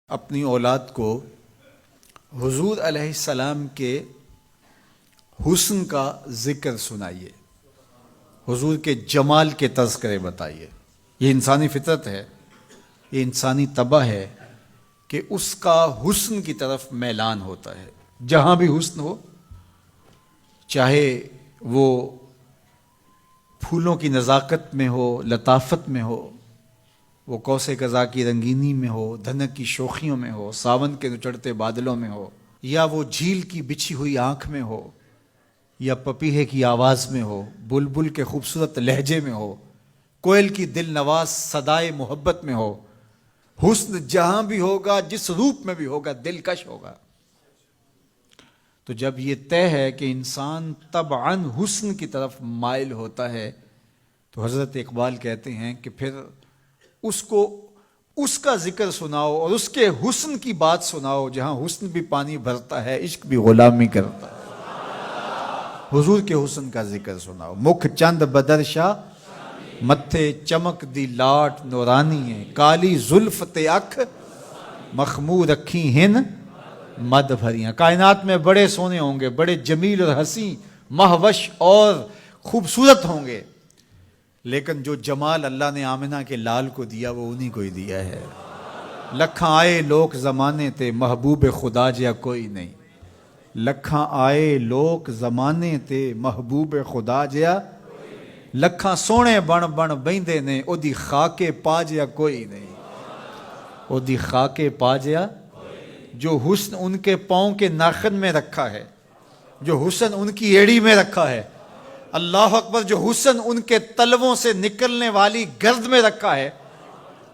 اپنی اولاد کو حضور علیہ السلام کے حسن کا ذکر سنائیے، حضور کے جمال کے تذکرے بتائیے۔ یہ انسانی فطرت ہے، یہ انسانی طبع ہے کہ اس کا حسن کی طرف میلان ہوتا ہے۔ جہاں بھی حسن ہو، چاہے وہ پھولوں کی نزاکت میں ہو، لطافت میں ہو، وہ کوس قضا کی رنگینی میں ہو، دھنک کی شوخیوں میں ہو، ساون کے چڑھتے بادلوں میں ہو، یا وہ جھیل کی بچھی ہوئی آنکھ میں ہو، یا پپیہے کی آواز میں ہو، بلبل کے خوبصورت لہجے میں ہو، کوئل کی دل نواز صدائے محبت میں ہو، حسن جہاں بھی ہوگا، جس روپ میں بھی ہوگا، دلکش ہوگا۔ تو جب یہ طے ہے کہ انسان طبعاً حسن کی طرف مائل ہوتا ہے، تو حضرت اقبال کہتے ہیں کہ پھر اس کو اس کا ذکر سناؤ اور اس کے حسن کی بات سناؤ، جہاں حسن بھی پانی بھرتا ہے، عشق بھی غلامی کرتا ہے۔ حضور کے حسن کا ذکر سناؤ۔ مکھ چند بدرشا متھے چمک دی لاٹ نورانی ہے، کالی زلف تے اکھ مخمور رکھی ہن مد بھریاں۔ کائنات میں بڑے سونے ہوں گے، بڑے جمیل اور حسین، مہوش اور خوبصورت ہوں گے، لیکن جو جمال اللہ نے آمنہ کے لال کو دیا وہ انہی کو ہی دیا ہے۔ لکھاں آئے لوک زمانے تے محبوب خدا جیا کوئی نہیں، لکھاں آئے لوک زمانے تے محبوب خدا جیا، لکھاں سونے بن بن بیندے نے او دی خاکے پا جیا کوئی نہیں، او دی خاکے پا جیا۔ جو حسن ان کے پاؤں کے ناخن میں رکھا ہے، جو حسن ان کی ایڑی میں رکھا ہے، اللہ اکبر، جو حسن ان کے تلووں سے نکلنے والی گرد میں رکھا ہے،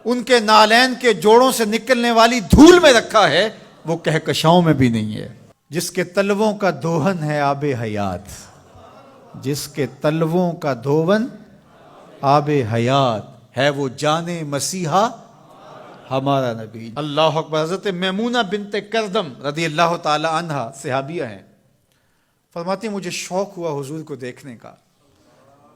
ان کے نالین کے جوڑوں سے نکلنے والی دھول میں رکھا ہے، وہ کہکشاؤں میں بھی نہیں ہے۔ جس کے تلووں کا دھون ہے آب حیات، جس کے تلووں کا دھون آب حیات ہے، وہ جان مسیحا ہمارا نبی۔ اللہ اکبر۔ حضرت میمونہ بنت کردم رضی اللہ تعالی عنہ صحابیہ ہیں، فرماتی ہیں مجھے شوق ہوا حضور کو دیکھنے کا،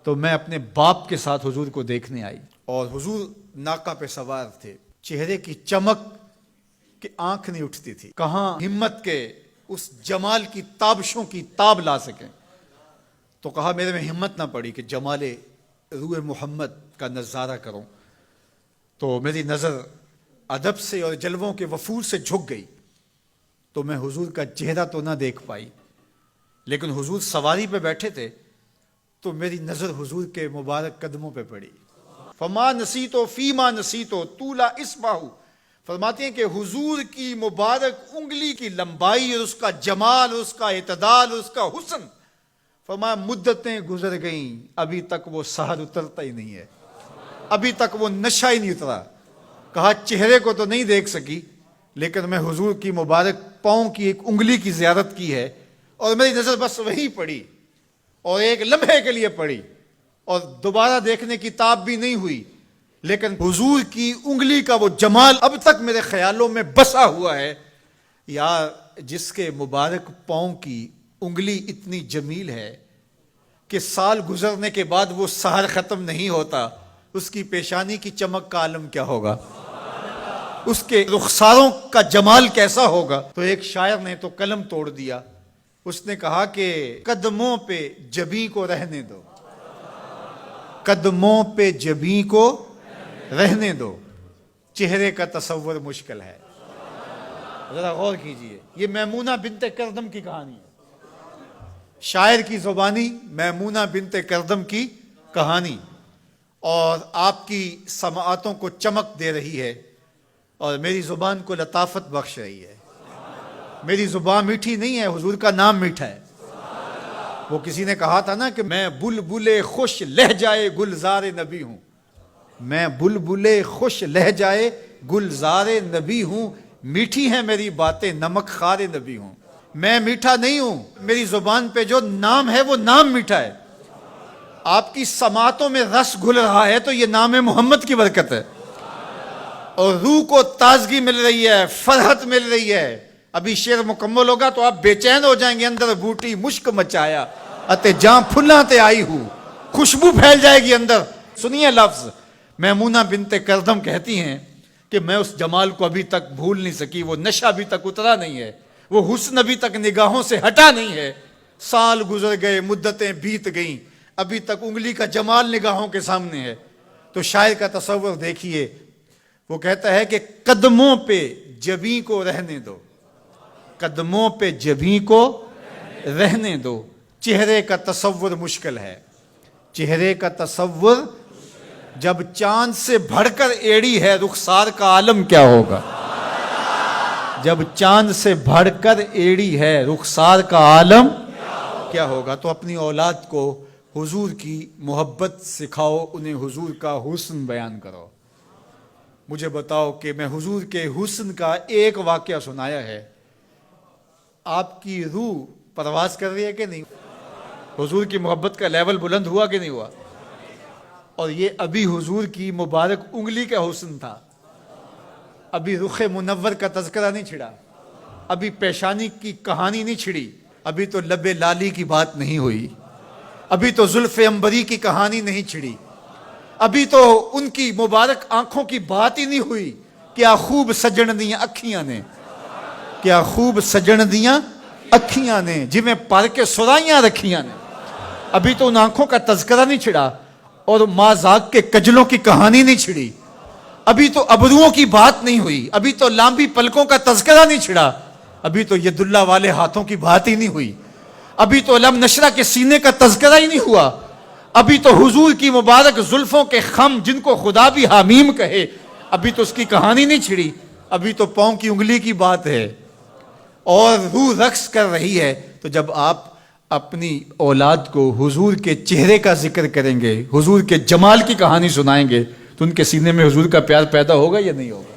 تو میں اپنے باپ کے ساتھ حضور کو دیکھنے آئی، اور حضور ناقہ پہ سوار تھے، چہرے کی چمک کہ آنکھ نہیں اٹھتی تھی، کہاں ہمت کے اس جمال کی تابشوں کی تاب لا سکیں۔ تو کہا میرے میں ہمت نہ پڑی کہ جمال روح محمد کا نظارہ کروں، تو میری نظر ادب سے اور جلووں کے وفور سے جھک گئی، تو میں حضور کا چہرہ تو نہ دیکھ پائی، لیکن حضور سواری پہ بیٹھے تھے تو میری نظر حضور کے مبارک قدموں پہ پڑی۔ فما نسیتو فیما نسیتو طولا اصبعہ، فرماتے ہیں کہ حضور کی مبارک انگلی کی لمبائی اور اس کا جمال، اس کا اعتدال، اس کا حسن، فرمایا مدتیں گزر گئیں، ابھی تک وہ سحر اترتا ہی نہیں ہے، ابھی تک وہ نشہ ہی نہیں اترا۔ کہا چہرے کو تو نہیں دیکھ سکی، لیکن میں حضور کی مبارک پاؤں کی ایک انگلی کی زیارت کی ہے، اور میری نظر بس وہی پڑی، اور ایک لمحے کے لیے پڑی، اور دوبارہ دیکھنے کی تاب بھی نہیں ہوئی، لیکن حضور کی انگلی کا وہ جمال اب تک میرے خیالوں میں بسا ہوا ہے۔ یا جس کے مبارک پاؤں کی انگلی اتنی جمیل ہے کہ سال گزرنے کے بعد وہ سحر ختم نہیں ہوتا، اس کی پیشانی کی چمک کا عالم کیا ہوگا، اس کے رخساروں کا جمال کیسا ہوگا۔ تو ایک شاعر نے تو قلم توڑ دیا، اس نے کہا کہ قدموں پہ جبیں کو رہنے دو، قدموں پہ جبیں کو رہنے دو، چہرے کا تصور مشکل ہے۔ ذرا غور کیجئے، یہ میمونہ بنت کردم کی کہانی ہے، شاعر کی زبانی میمونہ بنت کردم کی کہانی، اور آپ کی سماعتوں کو چمک دے رہی ہے، اور میری زبان کو لطافت بخش رہی ہے۔ میری زبان میٹھی نہیں ہے، حضور کا نام میٹھا ہے۔ وہ کسی نے کہا تھا نا کہ میں بلبل خوش لہجائے گلزار نبی ہوں، میں بلبل خوش لہجائے گلزار نبی ہوں، میٹھی ہیں میری باتیں نمک خار نبی ہوں۔ میں میٹھا نہیں ہوں، میری زبان پہ جو نام ہے وہ نام میٹھا ہے۔ آپ کی سماعتوں میں رس گھل رہا ہے تو یہ نام محمد کی برکت ہے، اور روح کو تازگی مل رہی ہے، فرحت مل رہی ہے۔ ابھی شعر مکمل ہوگا تو آپ بے چین ہو جائیں گے، اندر بوٹی مشک مچایا اتے جاں پھلاں تے آئی ہوں، خوشبو پھیل جائے گی اندر۔ سنیے لفظ، میمونہ بنت کردم کہتی ہیں کہ کہ میں اس جمال کو ابھی تک بھول نہیں سکی، وہ نشہ ابھی تک اترا نہیں ہے، وہ حسن ابھی تک نگاہوں سے ہٹا نہیں ہے۔ سال گزر گئے، مدتیں بیت گئیں، ابھی تک انگلی کا جمال نگاہوں کے سامنے ہے۔ تو شاعر کا تصور دیکھیے، وہ کہتا ہے کہ قدموں پہ جبیں کو رہنے دو، قدموں پہ جبیں کو رہنے دو، چہرے کا تصور مشکل ہے، چہرے کا تصور، جب چاند سے بڑھ کر ایڑی ہے رخسار کا عالم کیا ہوگا، جب چاند سے بڑھ کر ایڑی ہے رخسار کا عالم کیا ہوگا۔ تو اپنی اولاد کو حضور کی محبت سکھاؤ، انہیں حضور کا حسن بیان کرو۔ مجھے بتاؤ کہ میں حضور کے حسن کا ایک واقعہ سنایا ہے، آپ کی روح پرواز کر رہی ہے کہ نہیں؟ حضور کی محبت کا لیول بلند ہوا کہ نہیں ہوا؟ اور یہ ابھی حضور کی مبارک انگلی کا حسن تھا، ابھی رخ منور کا تذکرہ نہیں چھڑا، ابھی پیشانی کی کہانی نہیں چھڑی، ابھی تو لب لالی کی بات نہیں ہوئی، ابھی تو زلف عنبری کی کہانی نہیں چھڑی، ابھی تو ان کی مبارک آنکھوں کی بات ہی نہیں ہوئی۔ کیا خوب سجن دیاں اکھیاں نے، کیا خوب سجن دیاں اکھیاں نے، جی میں پر کے سرائیاں رکھیاں نے، ابھی تو ان آنکھوں کا تذکرہ نہیں چھڑا، اور مازاق کے کجلوں کی کہانی نہیں چھڑی، ابھی تو ابروؤں کی بات نہیں ہوئی، ابھی تو لامبی پلکوں کا تذکرہ نہیں چھڑا، ابھی تو ید اللہ والے ہاتھوں کی بات ہی نہیں ہوئی، ابھی تو علم نشرہ کے سینے کا تذکرہ ہی نہیں ہوا، ابھی تو حضور کی مبارک زلفوں کے خم جن کو خدا بھی حمیم کہے، ابھی تو اس کی کہانی نہیں چھڑی، ابھی تو پاؤں کی انگلی کی بات ہے، اور روح رقص کر رہی ہے۔ تو جب آپ اپنی اولاد کو حضور کے چہرے کا ذکر کریں گے، حضور کے جمال کی کہانی سنائیں گے، تو ان کے سینے میں حضور کا پیار پیدا ہوگا یا نہیں ہوگا؟